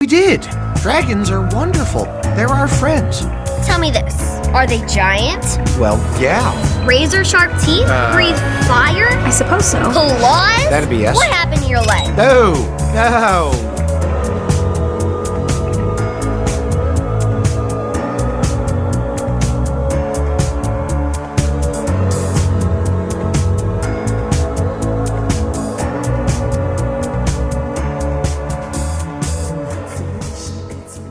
We did. Dragons are wonderful. They're our friends. Tell me this. Are they giant? Well, yeah. Razor-sharp teeth? Breathe fire? I suppose so. Claws? That'd be yes. What happened to your leg? No.